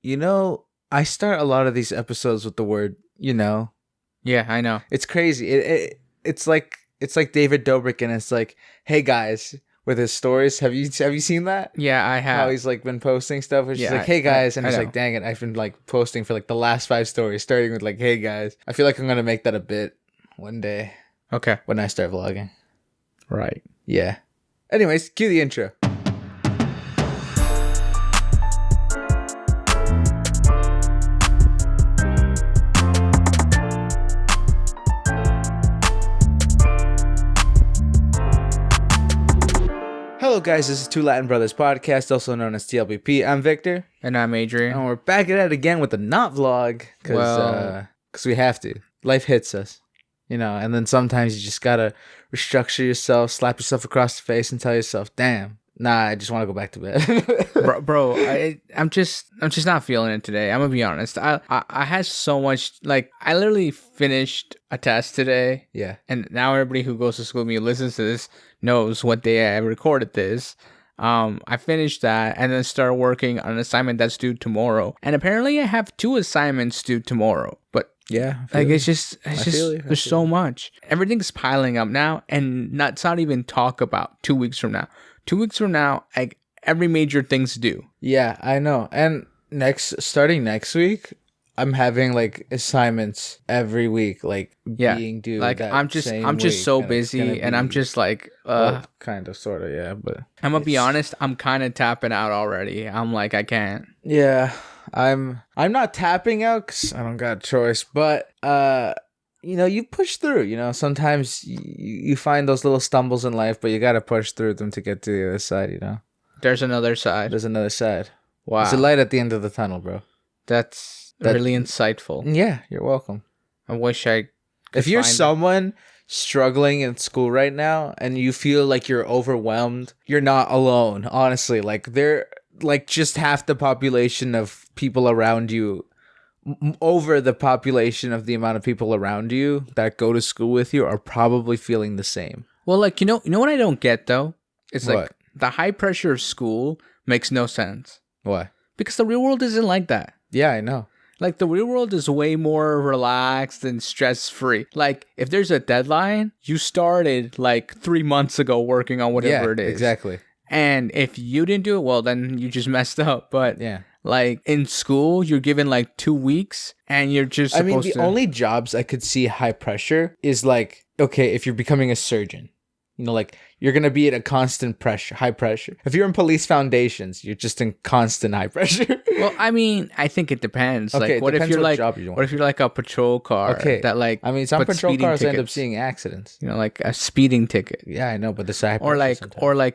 I start a lot of these episodes with the word, Yeah, I know. It's crazy. It's like David Dobrik, and it's like, hey guys, with his stories. Have you seen that? Yeah, I have. How he's like been posting stuff. It's just Yeah, like, hey guys, and I it's know. like, dang it, I've been like posting for like the last 5 stories, starting with like, hey guys. I feel like I'm gonna make that a bit one day Okay. when I start vlogging. Right. Yeah. Anyways, cue the intro. Hello guys, this is Two Latin Brothers Podcast, also known as T.L.B.P. I'm Victor. And I'm Adrian. And we're back at it again with the not vlog, because we have to. Life hits us, and then sometimes you just gotta restructure yourself, slap yourself across the face and tell yourself, damn, nah, I just want to go back to bed. bro, I'm just not feeling it today. I'm gonna be honest. I had so much, I literally finished a test today. Yeah. And now everybody who goes to school with me listens to this knows what day I recorded this. I finished that and then started working on an assignment that's due tomorrow. And apparently I have 2 assignments due tomorrow. But yeah, there's so much. Everything's piling up now, and it's not even talk about 2 weeks from now. 2 weeks from now, every major thing's due. Yeah, I know. And starting next week, I'm having assignments every week, being due. I'm just so busy, and I'm just kind of, sort of, yeah. But I'm gonna be honest, I'm kind of tapping out already. I'm like, I can't. Yeah, I'm not tapping out because I don't got a choice, but you push through. Sometimes you find those little stumbles in life, but you gotta push through them to get to the other side. There's another side. There's another side. Wow, there's a light at the end of the tunnel, bro. That's really insightful. Yeah, you're welcome. I wish I could. If you're someone struggling in school right now and you feel like you're overwhelmed, you're not alone. Honestly, they're just half the population of people around you, over the population of the amount of people around you that go to school with you are probably feeling the same. Well, you know what I don't get though? It's what? The high pressure of school makes no sense. Why? Because the real world isn't like that. Yeah, I know. The real world is way more relaxed and stress-free. If there's a deadline, you started 3 months ago working on whatever it is. Exactly. And if you didn't do it, well, then you just messed up. But yeah, in school, you're given 2 weeks and you're just supposed the only jobs I could see high pressure is okay, if you're becoming a surgeon. You're going to be at a constant high pressure. If you're in police foundations, you're just in constant high pressure. Well, I think it depends. Okay, what if you're what if you're a patrol car? Okay. That some patrol cars tickets. end up seeing accidents. A speeding ticket. Yeah, I know, but the side or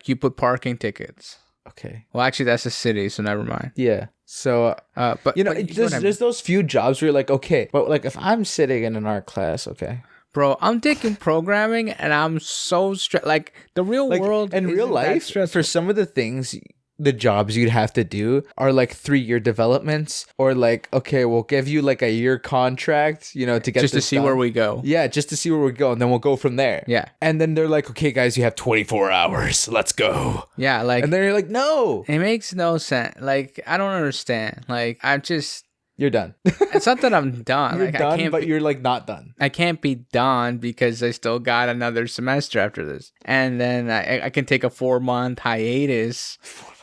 you put parking tickets. Okay. Well, actually, that's a city, so never mind. Yeah. So, but there's those few jobs where you're okay, but if I'm sitting in an art class, okay. Bro, I'm taking programming and I'm so stressed. The real world in real life, for some of the things, the jobs you'd have to do are 3-year developments, or okay, we'll give you a year contract, to get just to see done. Where we go. Yeah, just to see where we go, and then we'll go from there. Yeah. And then they're okay, guys, you have 24 hours. Let's go. Yeah, and then you're no. It makes no sense. I don't understand. I'm just. You're done. It's not that I'm done. You're done, but you're not done. I can't be done because I still got another semester after this. And then I can take a 4-month hiatus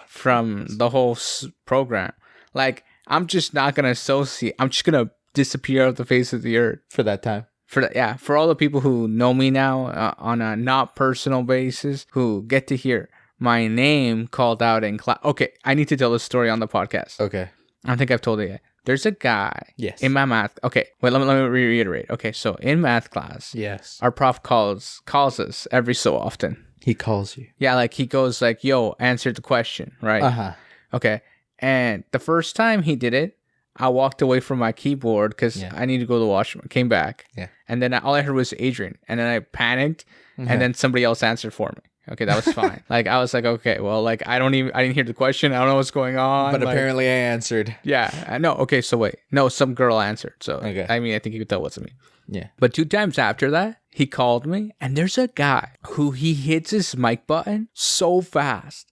from the whole program. I'm just not going to associate. I'm just going to disappear off the face of the earth. For that time. For all the people who know me now on a not personal basis, who get to hear my name called out in class. Okay, I need to tell this story on the podcast. Okay. I don't think I've told it yet. There's a guy in my math. Okay, wait, let me reiterate. Okay, so in math class, yes, our prof calls us every so often. He calls you. Yeah, he goes yo, answer the question, right? Uh-huh. Okay, and the first time he did it, I walked away from my keyboard because I needed to go to the washroom. Came back. Yeah. And then all I heard was Adrian, and then I panicked, and then somebody else answered for me. Okay, that was fine. I was okay, well, I didn't hear the question. I don't know what's going on. But apparently I answered. Yeah. No, okay, so wait. No, some girl answered. So, okay. I think you could tell what's me. Yeah. But 2 times after that, he called me, and there's a guy who he hits his mic button so fast.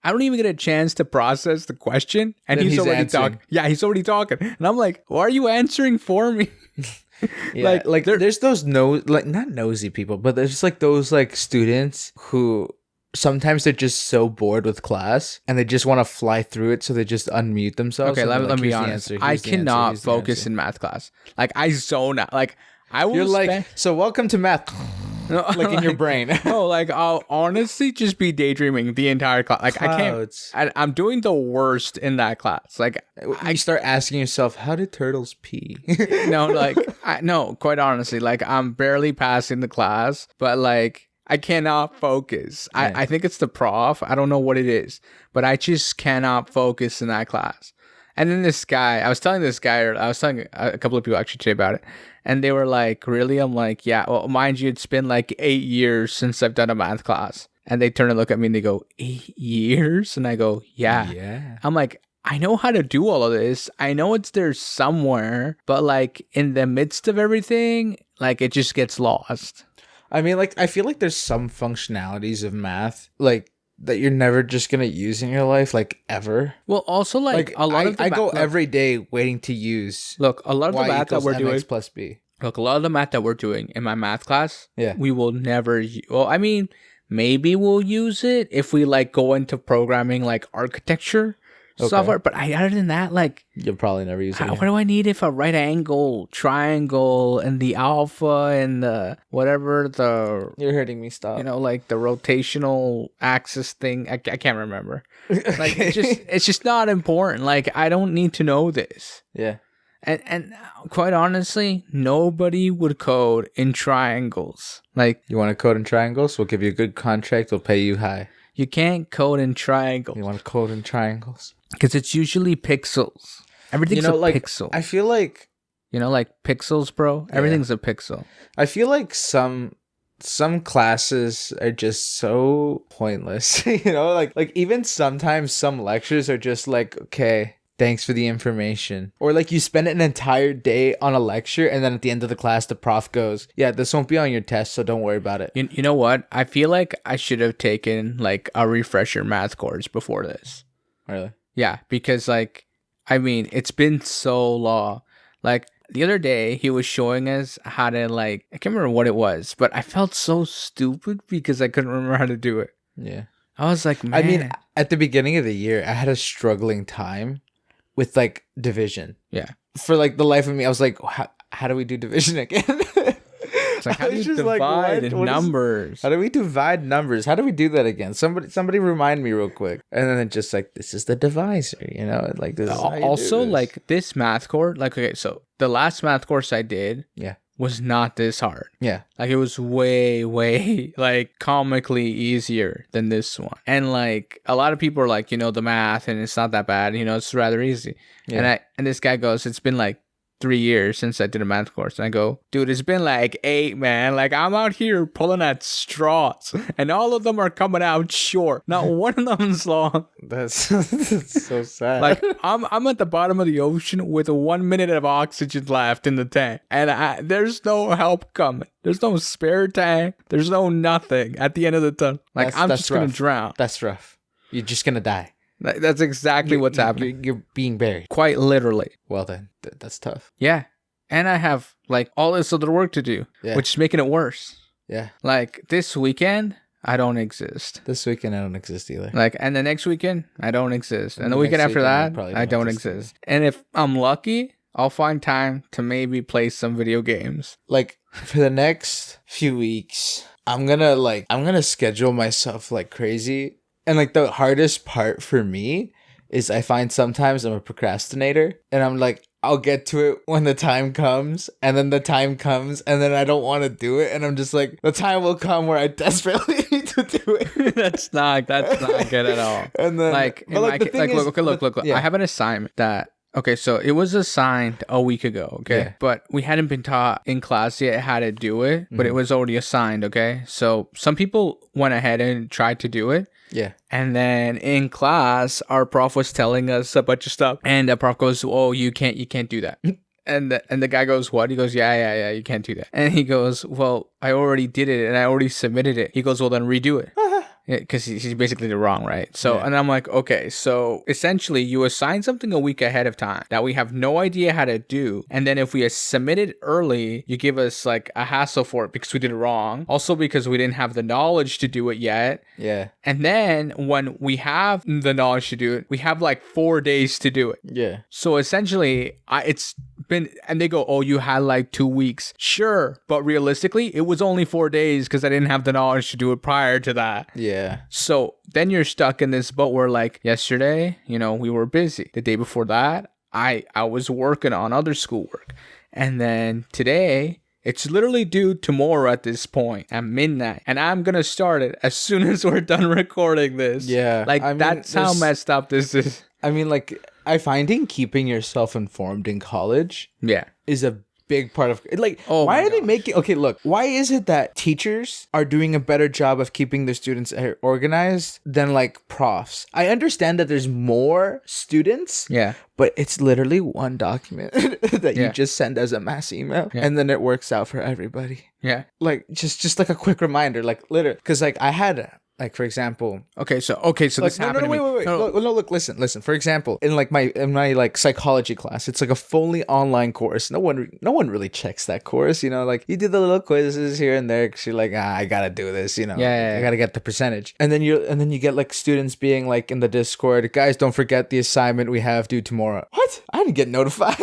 I don't even get a chance to process the question, and Then he's already answering. talking. Yeah, he's already talking, and I'm like, "Why are you answering for me?" Yeah, like there's those not nosy people, but there's like those like students who sometimes they're just so bored with class and they just want to fly through it, so they just unmute themselves. Okay, and let, they're let like, me be "Here's the honest. answer, I here's the answer, cannot here's the focus answer." in math class. Like I zone out. Like I will You're like, spend. so welcome to math, No, like in your brain. no, like I'll honestly just be daydreaming the entire class. Like Clouds. I can't. I'm doing the worst in that class. Like I start asking yourself, how did turtles pee? no, like no. Quite honestly, like I'm barely passing the class, but like I cannot focus. Yeah. I think it's the prof. I don't know what it is, but I just cannot focus in that class. And then this guy, I was telling a couple of people actually today about it, and they were like, "Really?" I'm like, "Yeah." Well, mind you, it's been like 8 years since I've done a math class, and they turn and look at me and they go, "8 years?" And I go, "Yeah." Yeah. I'm like, I know how to do all of this. I know it's there somewhere, but like in the midst of everything, like it just gets lost. I mean, like, I feel like there's some functionalities of math, like, that you're never just gonna use in your life, like, ever. Well, also like a lot of the I go look, every day waiting to use look, a lot of the y math that equals we're mx doing. plus b. Look, a lot of the math that we're doing in my math class, Yeah. we will never. Well, I mean, maybe we'll use it if we like go into programming like architecture software. But other than that, like, You'll probably never use it what again. do I need if a right angle, triangle, and the alpha and the whatever the You're hurting me. Stop. like the rotational axis thing. I can't remember. Like it's just not important. Like I don't need to know this. Yeah. And quite honestly, nobody would code in triangles. Like You want to code in triangles? We'll give you a good contract. We'll pay you high. you can't code in triangles You want to code in triangles? because it's usually pixels. Everything's a like pixel. I feel like like pixels, bro. Everything's a pixel. I feel like some classes are just so pointless. Like even sometimes some lectures are just like, okay, thanks for the information. Or like you spend an entire day on a lecture and then at the end of the class the prof goes, yeah, this won't be on your test, so don't worry about it. You know what? I feel like I should have taken like a refresher math course before this. Really? Yeah, because like I mean, it's been so long. Like the other day, he was showing us how to like, I can't remember what it was, but I felt so stupid because I couldn't remember how to do it. Yeah. I was like, man. I mean, at the beginning of the year, I had a struggling time with like division. Yeah. For like the life of me, I was like, how do we do division again? It's like, how do you just like, divide what numbers? How do we divide numbers? How do we do that again? Somebody remind me real quick. And then it's just like, this is the divisor, like this is how you Also, do this. like this math course, like, okay, so the last math course I did was not this hard. Yeah. Like it was way, way like comically easier than this one. And like a lot of people are like, the math and it's not that bad, it's rather easy. Yeah. And this guy goes, it's been like 3 years since I did a math course. And I go, dude, it's been like 8, man. Like I'm out here pulling at straws and all of them are coming out short. Not one of them is long. That's so sad. Like I'm at the bottom of the ocean with 1 minute of oxygen left in the tank. And there's no help coming. There's no spare tank. There's no nothing at the end of the tunnel. Like I'm just going to drown. That's rough. You're just going to die. That's exactly what's happening. You're being buried. Quite literally. Well then, that's tough. Yeah. And I have like all this other work to do, which is making it worse. Yeah. Like this weekend, I don't exist. This weekend, I don't exist either. Like, and the next weekend, I don't exist. And the weekend after that, I don't exist. And if I'm lucky, I'll find time to maybe play some video games. Like for the next few weeks, I'm gonna schedule myself like crazy. And like the hardest part for me is I find sometimes I'm a procrastinator and I'm like, I'll get to it when the time comes, and then the time comes and then I don't want to do it, and I'm just like, the time will come where I desperately need to do it. That's not good at all. And then look, I have an assignment that okay, so it was assigned a week ago, okay? Yeah. But we hadn't been taught in class yet how to do it, but it was already assigned, okay? So some people went ahead and tried to do it. Yeah. And then in class, our prof was telling us a bunch of stuff. And the prof goes, "Oh, you can't do that." And the guy goes, "What?" He goes, yeah, you can't do that. And he goes, "Well, I already did it and I already submitted it." He goes, "Well, then redo it." because he's basically the wrong, right? So, Yeah. and I'm like, okay, so essentially you assign something a week ahead of time that we have no idea how to do. And then if we submit it early, you give us like a hassle for it because we did it wrong. Also because we didn't have the knowledge to do it yet. Yeah. And then when we have the knowledge to do it, we have like 4 days to do it. Yeah. So essentially, it's been, and they go, oh, you had like 2 weeks. Sure. But realistically, it was only 4 days because I didn't have the knowledge to do it prior to that. Yeah. So then you're stuck in this boat where like yesterday, we were busy. The day before that, I was working on other schoolwork. And then today, it's literally due tomorrow at this point at midnight. And I'm going to start it as soon as we're done recording this. Yeah. Like, I mean, that's how messed up this is. I mean, like, I finding keeping yourself informed in college Yeah. is a big part of, like, Oh why my are they gosh. making, okay, look, why is it that teachers are doing a better job of keeping their students organized than like profs? I understand that there's more students, Yeah. but it's literally one document that you Yeah. just send as a mass email, Yeah. and then it works out for everybody. Yeah. Like, just like a quick reminder, like, literally, because like I had, like, for example, Okay, so like, this happened to me. wait. No, Look, listen. For example, in my like psychology class, it's like a fully online course. No one really checks that course. Like you do the little quizzes here and there because you're like, I gotta do this. Yeah. I gotta get the percentage. And then you get like students being like in the Discord, guys, don't forget the assignment we have due tomorrow. What? I didn't get notified.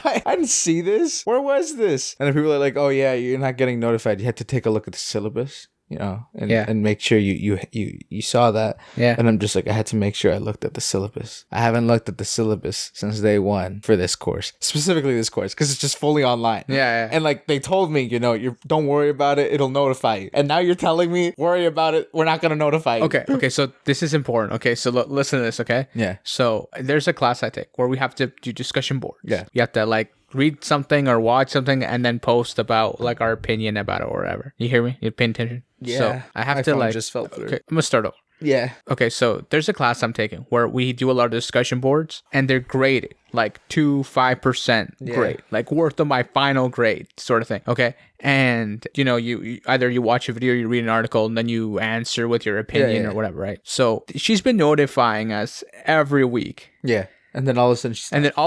I didn't see this. Where was this? And then people are like, oh yeah, you're not getting notified. You had to take a look at the syllabus. And make sure you saw that. Yeah. And I'm just like, I had to make sure I looked at the syllabus. I haven't looked at the syllabus since day one for this course, specifically this course, because it's just fully online. Yeah. And like they told me, you don't worry about it. It'll notify you. And now you're telling me, worry about it. We're not going to notify you. Okay. So this is important. Okay. So listen to this. Okay. Yeah. So there's a class I take where we have to do discussion boards. Yeah. You have to like read something or watch something and then post about like our opinion about it or whatever. You hear me? You pay attention? Yeah. So I have My to phone like, just fell through. Okay, I'm gonna start over. Yeah. Okay, so there's a class I'm taking where we do a lot of discussion boards and they're graded like 5% grade, like worth of my final grade sort of thing. Okay. And you either you watch a video, you read an article, and then you answer with your opinion or whatever, right? So she's been notifying us every week. Yeah. And then all of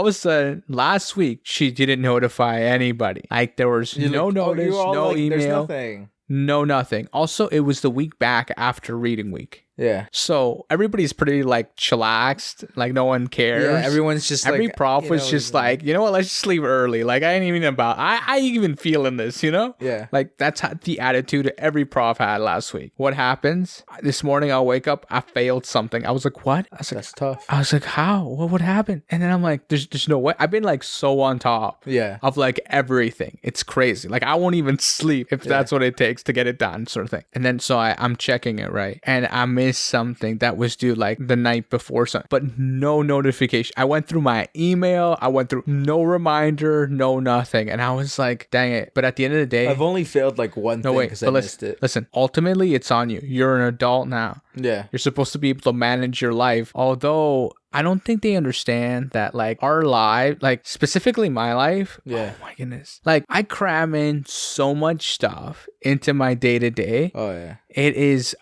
a sudden, last week, she didn't notify anybody. Like there was no notice, no email, there's nothing. no nothing. Also, it was the week back after reading week. Yeah. So everybody's pretty like chillaxed, like no one cares. Yeah, everyone's just every like, prof was just like, you know what, let's just leave early. Like I ain't even I ain't even feeling this, Yeah. Like that's how the attitude every prof had last week. What happens? This morning I'll wake up, I failed something. I was like, what? I was like, that's tough. I was like, how? What would happen? And then I'm like, there's no way. I've been like so on top of like everything. It's crazy. Like I won't even sleep if that's what it takes to get it done, sort of thing. And then so I'm checking it, right? And I missed something that was due like the night before, but no notification. I went through my email, I went through no reminder, no nothing, and I was like, dang it. But at the end of the day, I've only failed like one thing because I missed it. Listen, ultimately it's on you. You're an adult now. Yeah. You're supposed to be able to manage your life. Although I don't think they understand that like our life, like specifically my life. Yeah. Oh my goodness. Like I cram in so much stuff into my day to day. Oh yeah. It is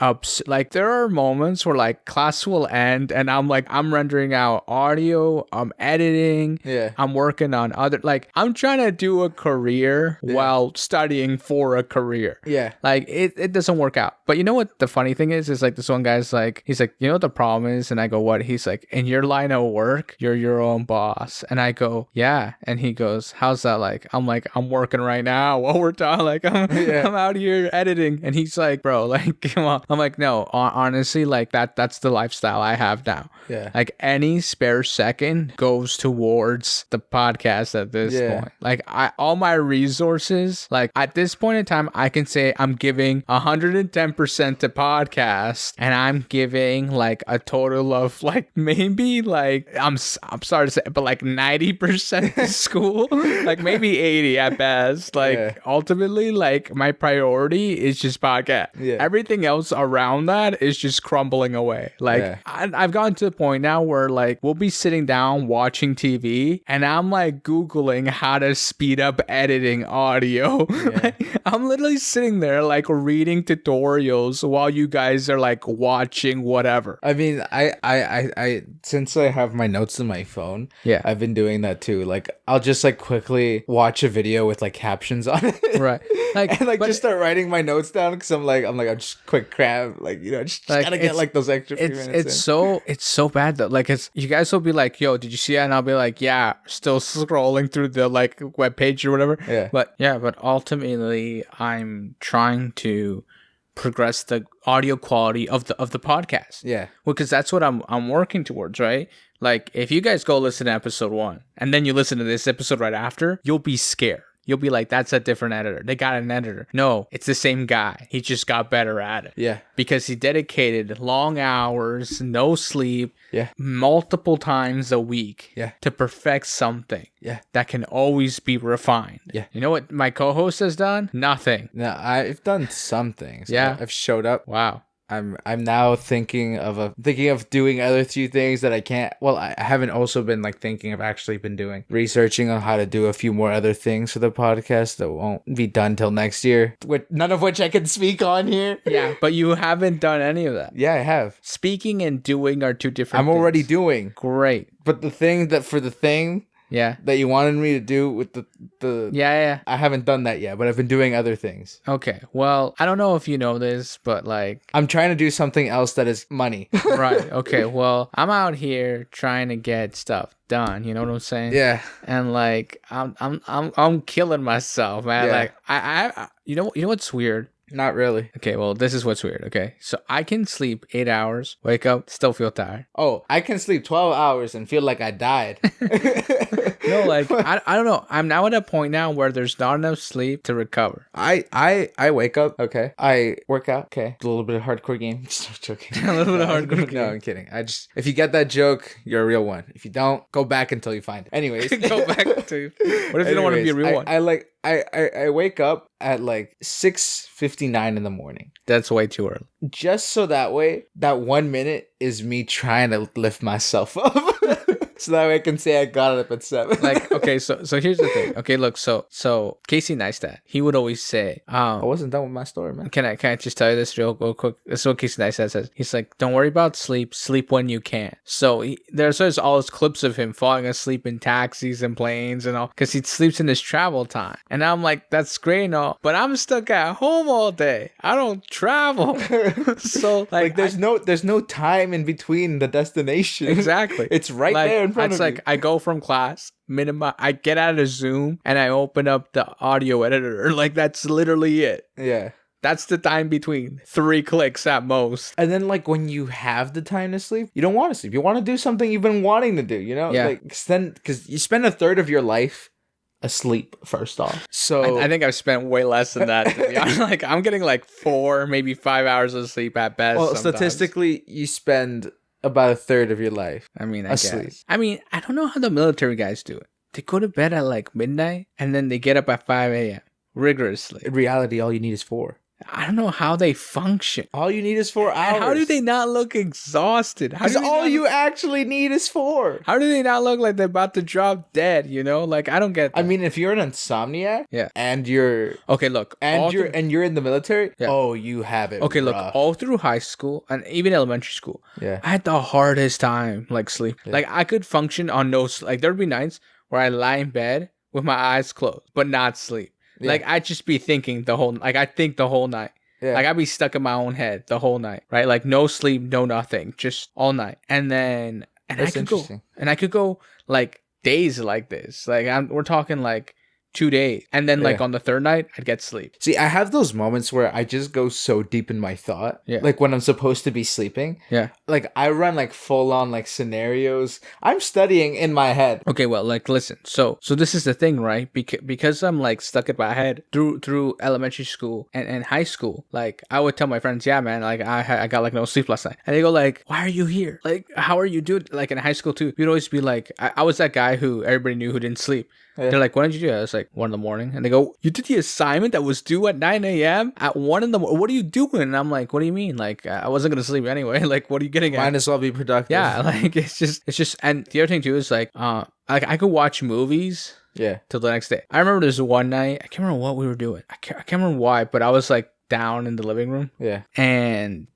like there are moments where like class will end and I'm rendering out audio, I'm editing, I'm working on I'm trying to do a career while studying for a career. Yeah. Like it doesn't work out. But you know what the funny thing is like this one guy's like, he's like, you know what the problem is? And I go, what? He's like, in your line of work, you're your own boss. And I go, yeah. And he goes, how's that like? I'm like, I'm working right now while we're talking. Like I'm out here editing. And he's like, bro, like, come on. I'm like, no, honestly, like that's the lifestyle I have now. Yeah. Like any spare second goes towards the podcast at this point. Like all my resources, like at this point in time, I can say I'm giving 110% to podcast and I'm giving like a total of like maybe like I'm sorry to say, but like 90% to school, like maybe 80 at best. Like ultimately, like my priority is just podcast. Yeah. everything else around that is just crumbling away. Like Yeah. I've gotten to the point now where like we'll be sitting down watching TV and I'm like Googling how to speed up editing audio. Like, I'm literally sitting there like reading tutorials while you guys are like watching whatever. I mean, I since I have my notes in my phone, Yeah. I've been doing that too. Like, I'll just like quickly watch a video with like captions on it, Right. Like, and like but just start writing my notes down because I'm just quick crab, like just Like, gotta get it's- like those extra few it's minutes. it's so bad though. Like it's you guys will be like, yo, did you see that? And I'll be like, yeah, still scrolling through the like web page or whatever. Yeah. But ultimately I'm trying to progress the audio quality of the podcast. Yeah. Well, because that's what I'm working towards, right? Like if you guys go listen to episode 1 and then you listen to this episode right after, you'll be scared. You'll be like, that's a different editor. They got an editor. No, it's the same guy. He just got better at it. Yeah. Because he dedicated long hours, no sleep, Yeah. multiple times a week Yeah. to perfect something Yeah. that can always be refined. Yeah. You know what my co-host has done? Nothing. Now I've done some things. Yeah. I've showed up. Wow. I'm now thinking of doing other few things that I can't. Well, I haven't also been like thinking of actually been doing researching on how to do a few more other things for the podcast that won't be done till next year. None of which I can speak on here. Yeah, but you haven't done any of that. Yeah, I have. Speaking and doing are two different I'm already things. doing. Great. But the thing Yeah. that you wanted me to do with the Yeah. I haven't done that yet, but I've been doing other things. Okay. Well, I don't know if you know this, but like I'm trying to do something else that is money. right. Okay. Well, I'm out here trying to get stuff done. You know what I'm saying? Yeah. And like I'm killing myself, man. Yeah. Like I you know what's weird? Not really. Okay, well, this is what's weird. Okay, so I can sleep 8 hours, wake up, still feel tired. Oh, I can sleep 12 hours and feel like I died. No, like I don't know. I'm now at a point now where there's not enough sleep to recover. I wake up, okay. I work out, okay. A little bit of hardcore game. Just joking. A little bit of hardcore No, game. I'm kidding. If you get that joke, you're a real one. If you don't, go back until you find it. Anyways. Go back to. What if you don't want to be a real one? I wake up at like 6:59 in the morning. That's way too early. Just so that way, that 1 minute is me trying to lift myself up. So that way I can say I got it up at 7. Like, okay, so here's the thing. Okay, look, so Casey Neistat, he would always say, I wasn't done with my story, man. Can I just tell you this real quick? This is what Casey Neistat says. He's like, don't worry about sleep. Sleep when you can. So there's all these clips of him falling asleep in taxis and planes and all, because he sleeps in his travel time. And I'm like, that's great and all, but I'm stuck at home all day. I don't travel. So like there's no time in between the destination. Exactly. It's right like, there in front it's of like you. I go from class, I get out of Zoom and I open up the audio editor. Like that's literally it. Yeah. That's the time between 3 clicks at most. And then like when you have the time to sleep, you don't want to sleep. You want to do something you've been wanting to do, you know? Yeah. Like because you spend a third of your life asleep first off. So I think I've spent way less than that, to be honest. Like I'm getting like 4, maybe 5 hours of sleep at best. well, sometimes. statistically, you spend about a third of your life. I mean, I asleep. guess. I mean, I don't know how the military guys do it. They go to bed at like midnight and then they get up at 5 a.m. rigorously. In reality, all you need is 4. I don't know how they function. All you need is 4 hours. And how do they not look exhausted? Because all you actually need is 4. How do they not look like they're about to drop dead? You know, like I don't get that. I mean, if you're an insomniac, Yeah. and you're Okay, look, all through- you're in the military, Yeah. oh, you have it. okay, look, rough. all through high school and even elementary school, Yeah. I had the hardest time like sleep. Yeah. Like I could function on like there'd be nights where I lie in bed with my eyes closed but not sleep. Yeah. Like I'd just be thinking I think the whole night. Yeah. Like I'd be stuck in my own head the whole night, right? Like no sleep, no nothing, just all night. And then That's interesting. I could go like days like this. Like we're talking like 2 days, and then like Yeah. on the third night I'd get sleep. See, I have those moments where I just go so deep in my thought. Yeah. Like when I'm supposed to be sleeping. Yeah. Like I run like full on like scenarios. I'm studying in my head. Okay, well, like listen. So this is the thing, right? Because I'm like stuck in my head through elementary school and high school. Like I would tell my friends, yeah, man, like I got like no sleep last night, and they go like, why are you here? Like how are you doing? Like in high school too, you'd always be like, I was that guy who everybody knew who didn't sleep. Yeah. They're like, when did you do that? I was like, 1 in the morning. And they go, you did the assignment that was due at 9 a.m. at 1 in the morning? What are you doing? And I'm like, what do you mean? Like, I wasn't going to sleep anyway. Like, what are you getting at? Might as well be productive. Yeah, like, it's just, and the other thing too is like I could watch movies Yeah. till the next day. I remember there's one night, I can't remember what we were doing. I can't remember why, but I was like down in the living room. Yeah. And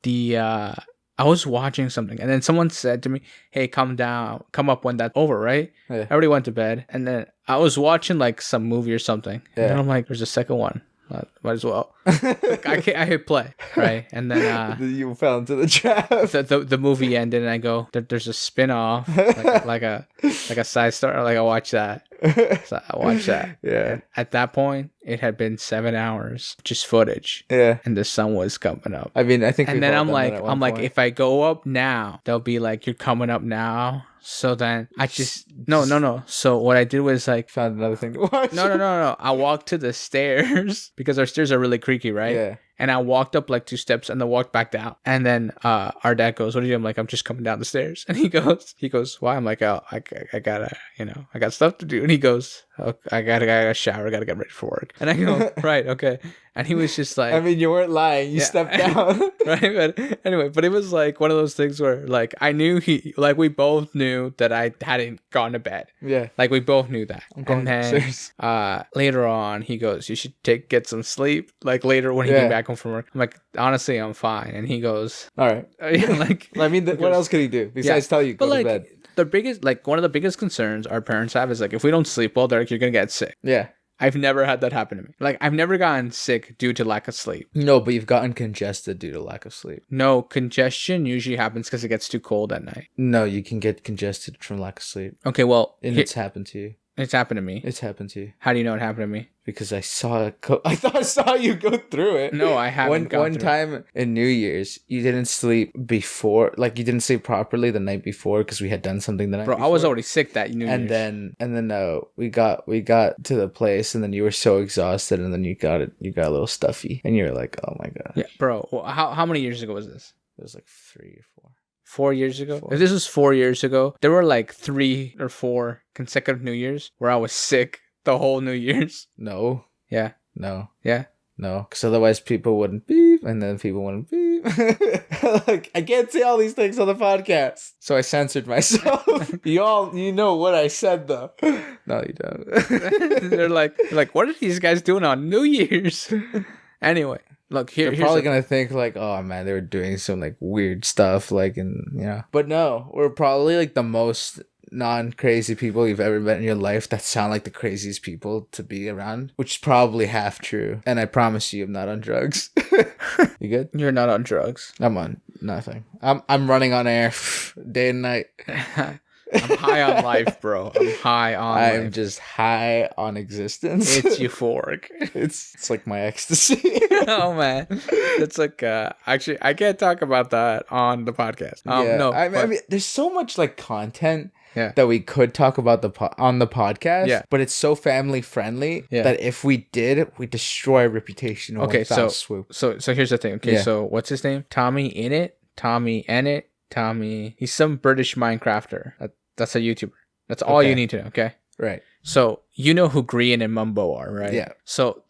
I was watching something, and then someone said to me, hey, come up when that's over, right? Yeah. I already went to bed, and then I was watching like some movie or something. Yeah. And then I'm like, there's a second one. Might as well. I hit play, right? And then you fell into the trap. the movie ended, and I go, there's a spin-off, like a side story. Like, I watched that. So I watched that. Yeah. And at that point, it had been 7 hours, just footage. Yeah. And the sun was coming up. I mean, I think. And then I'm like, if I go up now, they'll be like, you're coming up now. So then I just no. So what I did was like, found another thing to watch. No. I walked to the stairs because our stairs are really creaky, right? Yeah. And I walked up like 2 steps and then walked back down. And then our dad goes, what are you doing? I'm like, I'm just coming down the stairs. And he goes, why? I'm like, oh, I gotta, I got stuff to do. And he goes, oh, I gotta shower, gotta get ready for work. And I go, right, okay. And he was just like, I mean, you weren't lying. You stepped down. Right? But anyway, but it was like one of those things where like I knew we both knew that I hadn't gone to bed. Yeah. Like we both knew that. And then later on, he goes, you should get some sleep. Like later when he came back home from work, I'm like, honestly, I'm fine. And he goes, all right. Like, I mean, what else could he do besides tell you go to bed? The biggest, like one of the biggest concerns our parents have is like, if we don't sleep well, they're like, you're gonna get sick. Yeah. I've never had that happen to me. Like, I've never gotten sick due to lack of sleep. No, but you've gotten congested due to lack of sleep. No, congestion usually happens because it gets too cold at night. No, you can get congested from lack of sleep. Okay, well, and it's happened to you. It's happened to me. It's happened to you. How do you know it happened to me? Because I saw it. I thought I saw you go through it. No, I haven't. One time in New Year's, you didn't sleep before. Like, you didn't sleep properly the night before because we had done something the night before. I was already sick that New Year's. And then we got to the place, and then you were so exhausted, and then you got a little stuffy, and you were like, oh my god. Yeah, bro. Well, how many years ago was this? It was like 3 or 4. 4 years ago? 4. If this was 4 years ago, there were like 3 or 4 consecutive New Years where I was sick the whole New Year's. No. Yeah. No. Yeah. No. Because otherwise people wouldn't beep, and then people wouldn't beep. Like, I can't say all these things on the podcast. So I censored myself. You know what I said, though. No, you don't. They're like, what are these guys doing on New Year's? Anyway. Look, they're probably gonna think like, oh man, they were doing some like weird stuff, like, and But no, we're probably like the most non-crazy people you've ever met in your life that sound like the craziest people to be around, which is probably half true. And I promise you, I'm not on drugs. You good? You're not on drugs. I'm on nothing. I'm running on air day and night. I'm high on life, bro. I'm just high on existence. It's euphoric. It's like my ecstasy. Oh man, it's like actually I can't talk about that on the podcast. No, I mean, there's so much like content yeah. that we could talk about on the podcast, yeah. but it's so family friendly that if we did, we destroy our reputation. Okay, so here's the thing. Okay, so what's his name? Tommy Innit. He's some British Minecrafter. That's a YouTuber. That's all you need to know. Okay. Right. So you know who Grian and Mumbo are, right? Yeah. So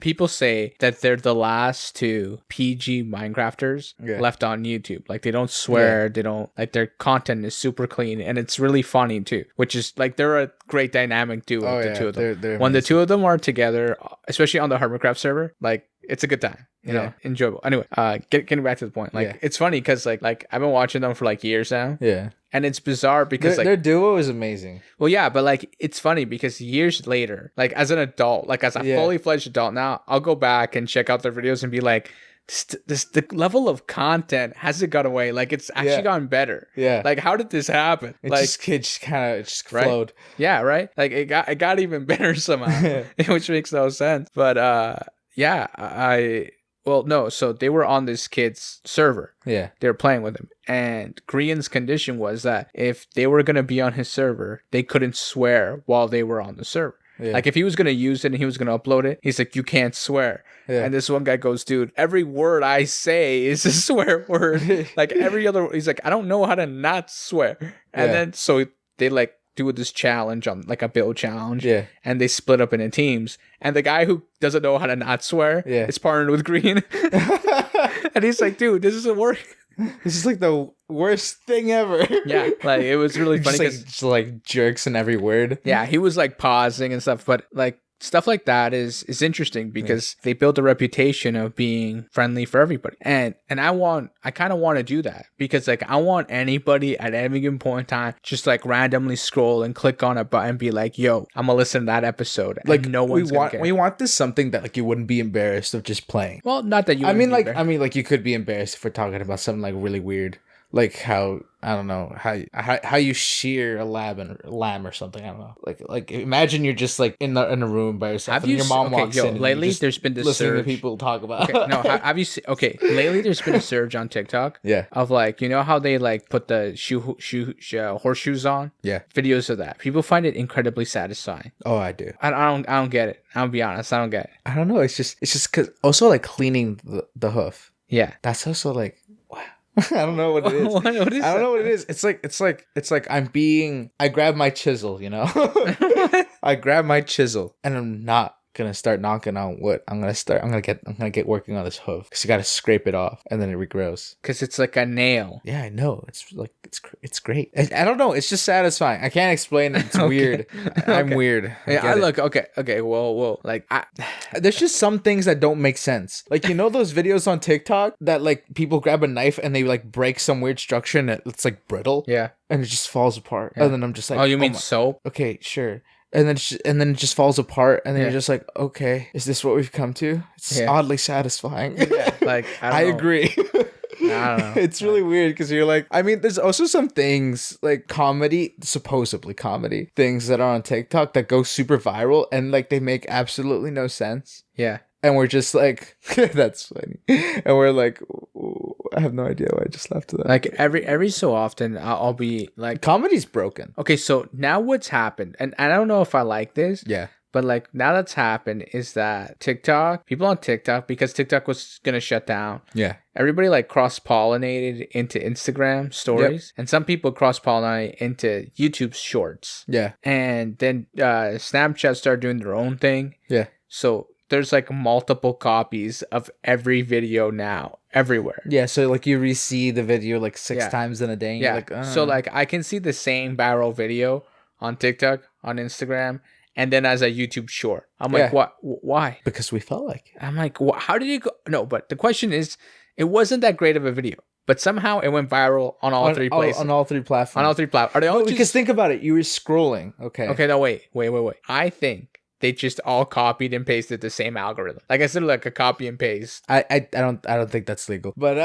people say that they're the last two PG Minecrafters left on YouTube. Like they don't swear, they don't like their content is super clean and it's really funny too. Which is like they're a great dynamic duo. The two of them. They're when the two of them are together, especially on the Hermitcraft server, like it's a good time. You know, enjoyable. Anyway, getting back to the point, like it's funny because like I've been watching them for like years now. Yeah. And it's bizarre because their duo is amazing. Well, yeah, but like it's funny because years later, like as an adult, like as a fully fledged adult now, I'll go back and check out their videos and be like, the level of content hasn't gone away. Like it's actually gotten better. Yeah. Like how did this happen? It like just kind of flowed. Yeah. Right. Like it got even better somehow, which makes no sense. But well, no, so they were on this kid's server. Yeah. They were playing with him. And Grian's condition was that if they were going to be on his server, they couldn't swear while they were on the server. Yeah. Like if he was going to use it and he was going to upload it, he's like, you can't swear. Yeah. And this one guy goes, dude, every word I say is a swear word. Like every other, he's like, I don't know how to not swear. And then so they like do this challenge on like a build challenge. Yeah. And they split up into teams. And the guy who doesn't know how to not swear is partnered with Green. And he's like, dude, this isn't working. This is like the worst thing ever. Yeah, like it was really funny because just like jerks in every word. Yeah, he was like pausing and stuff, but like stuff like that is interesting because they built a reputation of being friendly for everybody. And I kind of want to do that because like I want anybody at any given point in time just like randomly scroll and click on a button and be like, yo, I'm gonna listen to that episode. And like no one's gonna care. We want this something that like you wouldn't be embarrassed of just playing. Well, not that you I mean like you could be embarrassed if we're talking about something like really weird. Like how I don't know how you shear a lamb or something. I don't know. Like imagine you're just like in a room by yourself and your mom walks in. Lately, there's been this listening surge. to people talk about. Okay, no, have you seen? Okay, lately there's been a surge on TikTok. Yeah. Of like how they like put the horseshoes on. Yeah. Videos of that. People find it incredibly satisfying. Oh, I do. I don't get it. I'll be honest. I don't get it. I don't know. It's just because also like cleaning the hoof. Yeah. That's also like. I don't know what it is. What is I don't know what it is. It's like I grab my chisel, you know? I grab my chisel and I'm not gonna start knocking on wood. I'm gonna get working on this hoof because you gotta scrape it off and then it regrows. Because it's like a nail. Yeah, I know. It's like it's great. I don't know. It's just satisfying. I can't explain it. It's weird. I'm weird. I look okay. Whoa. Like there's just some things that don't make sense. Like those videos on TikTok that like people grab a knife and they like break some weird structure and it's like brittle. Yeah. And it just falls apart. Yeah. And then I'm just like, oh, you mean soap? Okay, sure. And then it just falls apart, and then you're just like, okay, is this what we've come to? It's oddly satisfying. Yeah, like I agree. I don't know. It's really weird because you're like, I mean, there's also some things like supposedly comedy things that are on TikTok that go super viral, and like they make absolutely no sense. Yeah. And we're just like, that's funny. And we're like, I have no idea why I just laughed at that. Like every so often, I'll be like, comedy's broken. Okay, so now what's happened, and I don't know if I like this. Yeah. But like now that's happened is that people on TikTok, because TikTok was gonna shut down. Yeah. Everybody like cross-pollinated into Instagram stories, and some people cross-pollinated into YouTube shorts. Yeah. And then Snapchat started doing their own thing. Yeah. So there's like multiple copies of every video now everywhere. Yeah, so like you re-see the video like six times in a day. And yeah. You're like, So like I can see the same viral video on TikTok, on Instagram, and then as a YouTube short. I'm like, what? Why? Because we felt like it. I'm like, how did it go? No, but the question is, it wasn't that great of a video, but somehow it went viral on all three places. On all three platforms. On all three platforms. Are they all because think about it. You were scrolling. Okay. Okay, no, wait. I think they just all copied and pasted the same algorithm. Like I said, like a copy and paste. I don't think that's legal. But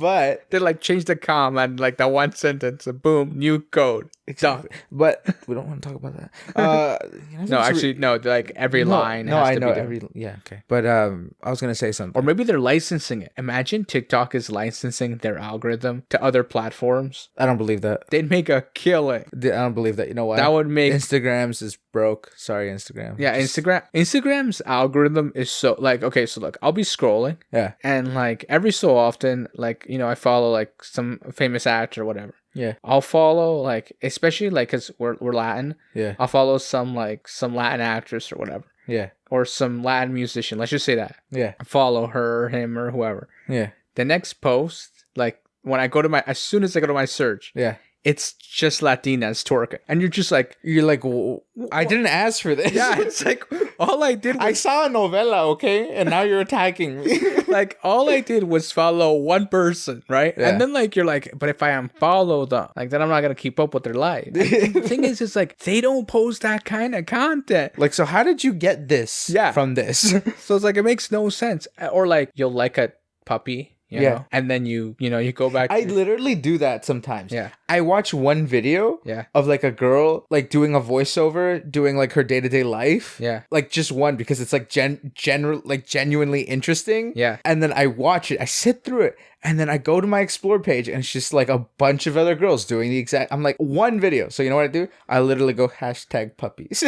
but they like changed the comma and like that one sentence, boom, new code. Exactly. But we don't want to talk about that. No, actually, no. Like every line. No, has I to know be every. Yeah, okay. But I was gonna say something. Or maybe they're licensing it. Imagine TikTok is licensing their algorithm to other platforms. I don't believe that. They'd make a killing. I don't believe that. You know why? That would make Instagram's is broke. Sorry, Instagram. Yeah, Instagram's algorithm is so like, okay, so look, I'll be scrolling. Yeah. And like every so often, like, I follow like some famous actor or whatever. Yeah. I'll follow like, especially like, cause we're Latin. Yeah. I'll follow some Latin actress or whatever. Yeah. Or some Latin musician. Let's just say that. Yeah. I follow her, him, or whoever. Yeah. The next post, like when I go to as soon as I go to my search. Yeah. It's just Latinas twerking. And you're like, well, I didn't ask for this. Yeah, it's like, all I did was... I saw a novella, okay? And now you're attacking me. Like, all I did was follow one person, right? Yeah. And then, like, you're like, but if I unfollow them, like, then I'm not going to keep up with their life. The thing is, it's like, they don't post that kind of content. Like, so how did you get this from this? So it's like, it makes no sense. Or, like, you'll like a puppy. You know? And then you go back. I literally do that sometimes. Yeah. I watch one video of like a girl like doing a voiceover, doing like her day-to-day life. Yeah. Like just one because it's like genuinely interesting. Yeah. And then I watch it, I sit through it, and then I go to my explore page and it's just like a bunch of other girls doing the exact, I'm like, one video. So you know what I do? I literally go #puppies.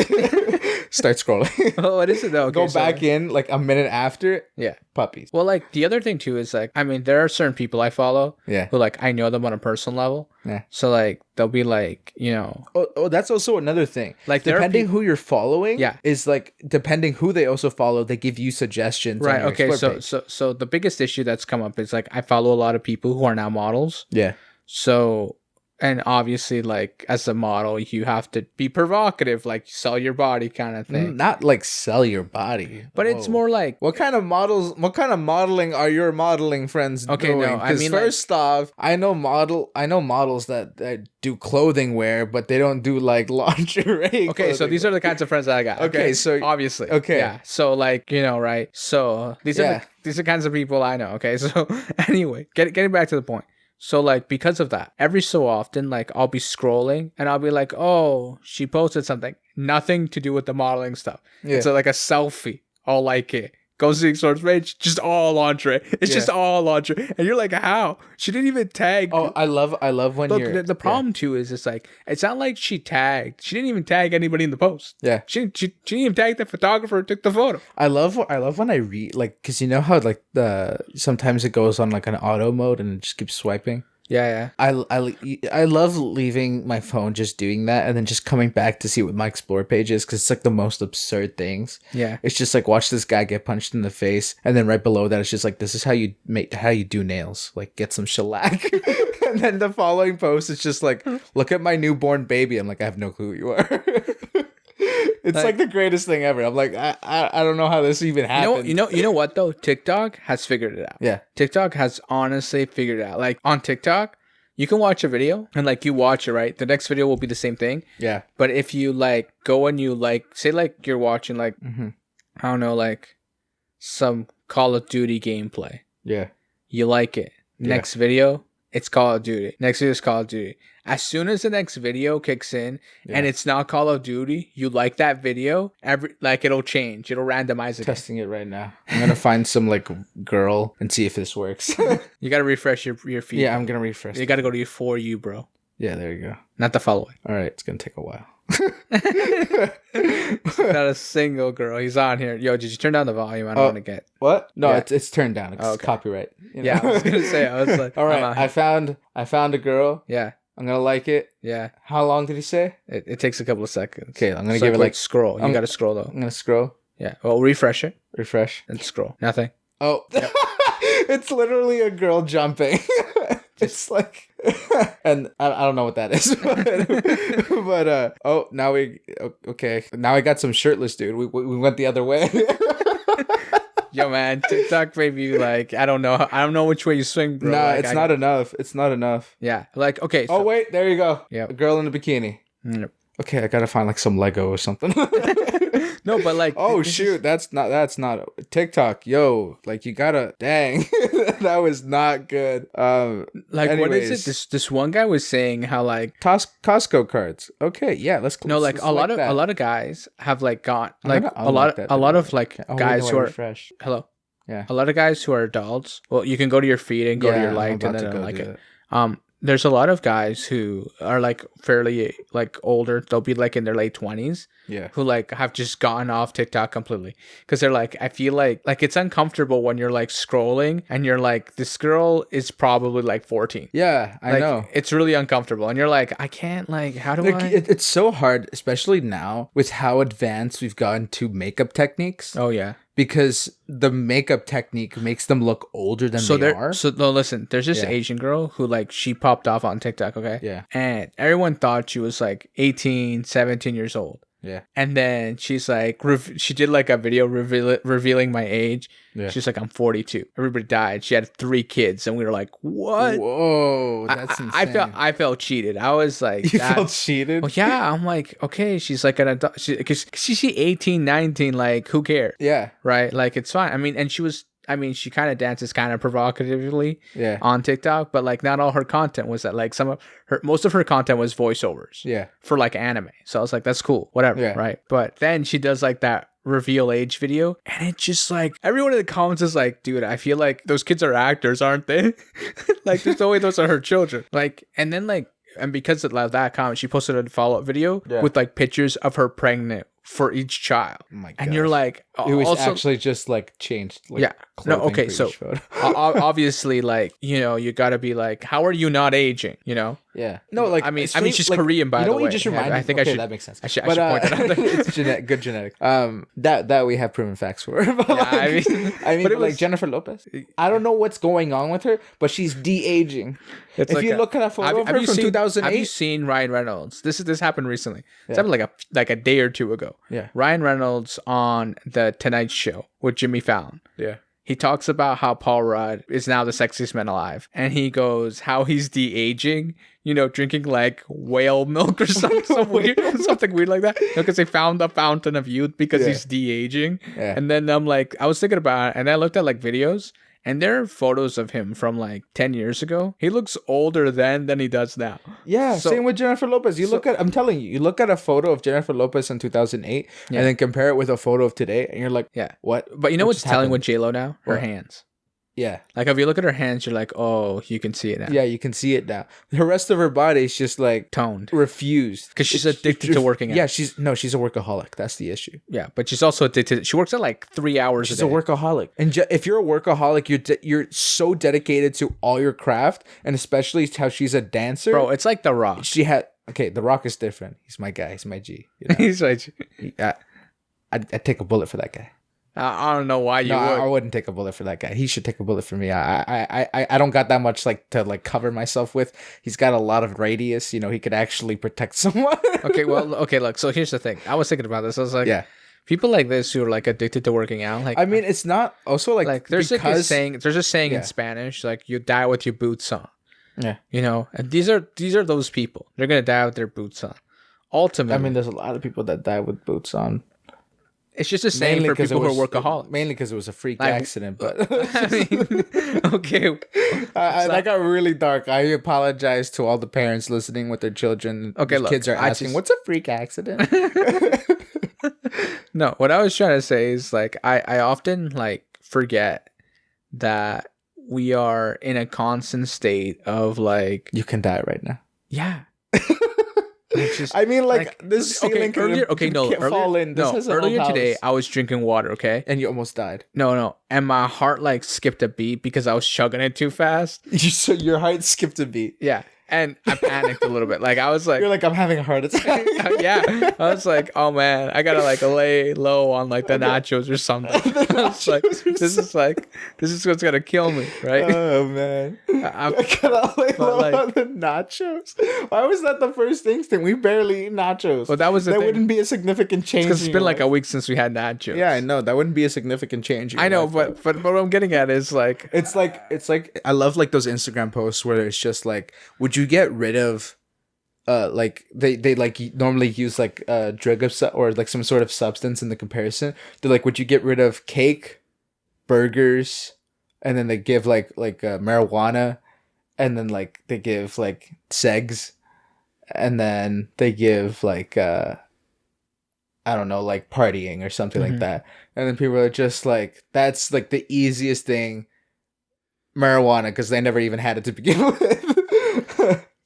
Start scrolling. Oh, what is it though? Okay, go back in like a minute after. Yeah. Puppies. Well, like the other thing too is like, I mean, there are certain people I follow. Yeah. Who like, I know them on a personal level. Yeah. So like they'll be like, you know, Oh, that's also another thing. like there are Depending who you're following, Yeah. is like depending who they also follow, they give you suggestions. right. On your Okay. Explore So page. so the biggest issue that's come up is like I follow a lot of people who are now models. Yeah. So, and obviously, like as a model, you have to be provocative, like sell your body kind of thing. Not like sell your body, But it's Whoa. more like, What kind of modeling are your modeling friends Okay, doing? no, I Because mean, like- first off, I know models that do clothing wear, but they don't do like lingerie. okay, so these are the kinds of friends that I got. Okay, so- obviously, okay. yeah. So like, you know, right? So these Yeah. these are the kinds of people I know. Okay, so anyway, getting back to the point. So like because of that, every so often, like I'll be scrolling and I'll be like, oh, she posted something, nothing to do with the modeling stuff. Yeah. It's like a selfie. I'll like it. Go to the Explorer's page, just all lingerie. It's just all lingerie, and you're like, how? She didn't even tag. Oh, I love when Look, you're the problem too is it's like it's not like she tagged. She didn't even tag anybody in the post. Yeah. She didn't even tag the photographer who took the photo. I love when I read, like, because you know how like sometimes it goes on like an auto mode and it just keeps swiping. Yeah. I love leaving my phone just doing that and then just coming back to see what my Explore page is, because it's like the most absurd things. Yeah. It's just like, watch this guy get punched in the face, and then right below that it's just like, this is how you do nails, like get some shellac. And then the following post is just like, look at my newborn baby. I'm like, I have no clue who you are. It's like the greatest thing ever. I'm like, I don't know how this even happened. You know what though? TikTok has figured it out. Yeah. TikTok has honestly figured it out. Like on TikTok, you can watch a video and like you watch it, right? The next video will be the same thing. Yeah. But if you like go and you like say like you're watching like I don't know, like some Call of Duty gameplay. Yeah. You like it. Next video, it's Call of Duty. Next video is Call of Duty. As soon as the next video kicks in and it's not Call of Duty, you like that video, it'll change. It'll randomize it. Testing it right now. I'm gonna find some like girl and see if this works. You gotta refresh your feed. Yeah, I'm gonna refresh. You gotta go to your For You, bro. Yeah, there you go. Not the following. All right, it's gonna take a while. Not a single girl. He's on here. Yo, did you turn down the volume? I don't want to get. What? No, Yeah. it's turned down. It's copyright. you know? Yeah, I was gonna say. I was like, all right, I'm out I found a girl. yeah, I'm gonna like it. yeah. How long did he say? It takes a couple of seconds. Okay, I'm gonna So give it click like scroll. You gotta scroll though. I'm gonna scroll, Yeah. Well, refresh it refresh. and scroll. Nothing. Oh, it's literally a girl jumping. It's like, and I don't know what that is, but oh, now okay, now I got some shirtless dude. We went the other way. Yo, man, TikTok maybe like I don't know which way you swing, bro. Nah, Like, it's not enough. It's not enough. Yeah. Like okay. Oh So, wait, there you go. Yeah. A girl in a bikini. Yep. Okay, I gotta find like some Lego or something. No, but like. Oh this shoot, is- that's not TikTok. Yo, like you gotta dang. That was not good. Like what is anyways. it? This one guy was saying how like Costco cards. Okay, yeah, let's no, like let's a lot of that. a lot of guys have like got I'm like gonna a lot unlock that a lot video. of like Oh, wait, guys no, who I are refresh. hello. Yeah. A lot of guys who are adults. Well, you can go to your feed and go to your I'm liked and about then to go like do it. that. There's a lot of guys who are like fairly like older. They'll be like in their late 20s. Yeah. Who like have just gotten off TikTok completely because they're like, I feel like it's uncomfortable when you're like scrolling and you're like, this girl is probably like 14. Yeah, I Like, know. it's really uncomfortable, and you're like, I can't like, how do Like, I? it's so hard, especially now with how advanced we've gotten to makeup techniques. Oh yeah. Because the makeup technique makes them look older than So they there, are. so no, listen. There's this Yeah. Asian girl who like she popped off on TikTok, okay? Yeah. And everyone thought she was like 18, 17 years old. Yeah. And then she's like, she did like a video revealing my age. Yeah. She's like, I'm 42. Everybody died. She had 3 kids, and we were like, what? Whoa, that's insane. I felt cheated. I was like, You that- felt cheated? Well, yeah. I'm like, okay. She's like an adult. Because she's 18, 19. Like, who cares? Yeah. Right? Like, it's fine. I mean, and she kind of dances kind of provocatively Yeah. on TikTok, but like not all her content was that. Like most of her content was voiceovers Yeah. for like anime. So I was like, that's cool, whatever, Yeah. right? But then she does like that reveal age video, and it just like everyone in the comments is like, dude, I feel like those kids are actors, aren't they? Like, there's no way those are her children. Like, and then like. And because of that comment, she posted a follow-up video Yeah. with like pictures of her pregnant for each child. Oh my And you're gosh. like, It was also, actually just like changed. Like, yeah. No, clothing okay, for so each photo. obviously, like, you got to be like, how are you not aging? Yeah. No, like I mean, stream- she's like, Korean, by you know the what way. you just Yeah, reminded I think okay, I should. that makes sense. I should But point that out there. it's good genetics. That we have proven facts for. But Yeah, like, I mean, but it like was- Jennifer Lopez. I don't know what's going on with her, but she's de-aging. It's If like you look at a photo of her from 2008, Have you seen Ryan Reynolds? This happened recently. It's Yeah. happened like a day or two ago. Yeah. Ryan Reynolds on the Tonight Show with Jimmy Fallon. Yeah. He talks about how Paul Rudd is now the sexiest man alive, and he goes how he's de-aging. Drinking like whale milk or something weird like that. Because they found the fountain of youth because he's de-aging. Yeah. And then I was thinking about it, and I looked at like videos. And there are photos of him from like 10 years ago. He looks older then than he does now. Yeah, So- same with Jennifer Lopez. I'm telling you, you look at a photo of Jennifer Lopez in 2008 Yeah. and then compare it with a photo of today, and you're like, Yeah. what? But you know What what's just telling happened? with J-Lo now? Her What? hands. Yeah. Like if you look at her hands, you're like, oh, you can see it now. Yeah, you can see it now. The rest of her body is just like Toned. refused. 'Cause she's addicted to working out. Yeah, she's a workaholic. That's the issue. Yeah, but she's also addicted. She works at like 3 hours She's a a day. workaholic. And if you're a workaholic, you're so dedicated to all your craft, and especially how she's a dancer. Bro, it's like The Rock. She had The Rock is different. He's my guy. He's my G. You know? He's like, I'd take a bullet for that guy. I don't know why you No, would. I wouldn't take a bullet for that guy. He should take a bullet for me. I don't got that much like to like cover myself with. He's got a lot of radius. He could actually protect someone. Okay, look. So here's the thing. I was thinking about this. I was like, Yeah. people like this who are like addicted to working out. Like, I mean, it's not also like there's like a saying. There's a saying Yeah. in Spanish, like you die with your boots on. Yeah. And these are those people. They're gonna die with their boots on. Ultimately, I mean, there's a lot of people that die with boots on. it's just a saying for 'cause people it who are workaholics. Mainly because it was a freak Like, accident. But I mean, okay. that got really dark. I apologize to all the parents listening with their children. Okay, whose look, kids are I asking, just- "What's a freak accident?" No, what I was trying to say is like I often like forget that we are in a constant state of like You can die right now. yeah. It's just- I mean, like this ceiling earlier can't fall in. This has an old earlier today house. I was drinking water, okay? And you almost died. No, and my heart like skipped a beat because I was chugging it too fast. So your heart skipped a beat. Yeah, and I panicked a little bit. Like I was like, You're like, I'm having a heart attack. yeah, I was like, oh man, I gotta like lay low on like the nachos or something. I was like, this is what's gonna kill me, right? Oh man, I- I gotta lay low like- on the nachos. Why was that the first instinct? We barely eat nachos. Well, that was the that thing. wouldn't be a significant change. Because in it's been your like a life. week since we had nachos. Yeah, I know that wouldn't be a significant change. in I your know, life, but what I'm getting at is like, it's like I love like those Instagram posts where it's just like, would you get rid of like they like normally use like drug or like some sort of substance in the comparison. They're like, would you get rid of cake, burgers, and then they give like marijuana, and then like they give like segs, and then they give like I don't know, like partying or something like that. And then people are just like, that's like the easiest thing, marijuana, because they never even had it to begin with.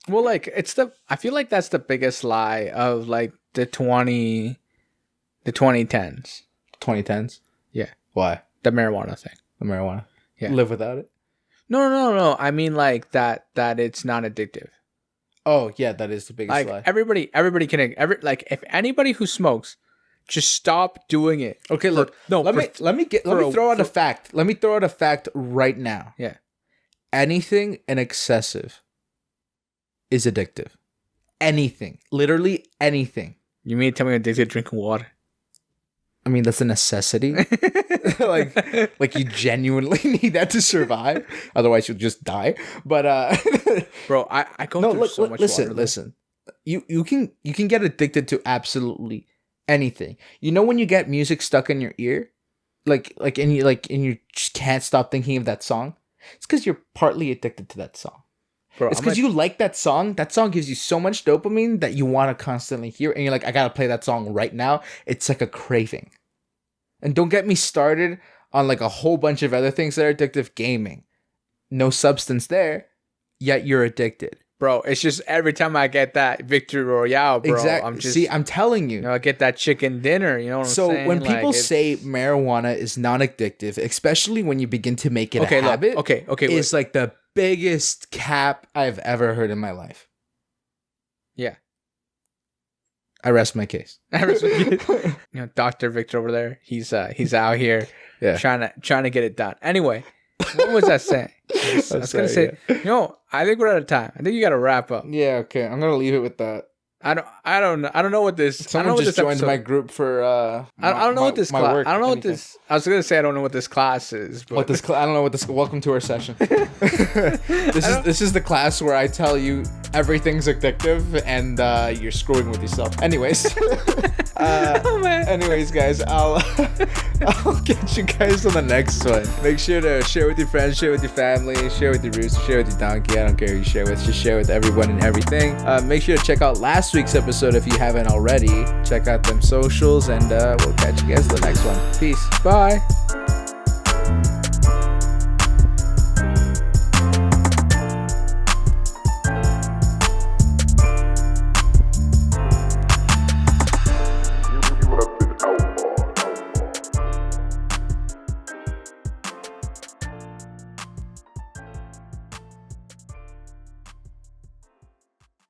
well, like I feel like that's the biggest lie of like the 2010s. 2010s. Yeah. Why? The marijuana thing. The marijuana. Yeah. Live without it. No. I mean like that it's not addictive. Oh yeah, that is the biggest Like lie. everybody can like if anybody who smokes, just stop doing it. Okay, look. Let me throw out a fact. Let me throw out a fact right now. Yeah. Anything in excessive is addictive. Anything, literally anything. You mean to tell me I'm addicted to drinking water? I mean, that's a necessity. like you genuinely need that to survive. Otherwise, you'll just die. But Bro, I go through so much water. Listen. You can get addicted to absolutely anything. You know when you get music stuck in your ear, and you just can't stop thinking of that song. It's because you're partly addicted to that song. Bro, It's because you like that song. That song gives you so much dopamine that you want to constantly hear it. And you're like, I gotta play that song right now. It's like a craving. And don't get me started on like a whole bunch of other things that are addictive. Gaming. No substance there, yet you're addicted. Bro, it's just every time I get that victory royale, bro, Exactly. I'm just, See, I'm telling you. I get that chicken dinner. You know what I'm So saying? when people Like, say marijuana is non-addictive, especially when you begin to make it okay, a habit, look, okay, is like the biggest cap I've ever heard in my life. yeah. I rest my case. Dr. Victor over there, he's out here Yeah. trying to get it done. Anyway, what was I saying? I was gonna say, I think we're out of time. I think you got to wrap up. Yeah. Okay. I'm gonna leave it with that. I don't know what this. Someone I don't know just what joined this my group for. I don't know what this class. work, I don't know anything. what this. I was gonna say I don't know what this class is. But What this? I don't know what this. Welcome to our session. This is the class where I tell you everything's addictive and you're screwing with yourself. Anyways. Oh, man. Anyways, guys, I'll catch you guys on the next one. Make sure to share with your friends, share with your family, share with your rooster, share with your donkey. I don't care who you share with, just share with everyone and everything. Make sure to check out last week's episode if you haven't already. Check out them socials, and we'll catch you guys in the next one. Peace. Bye.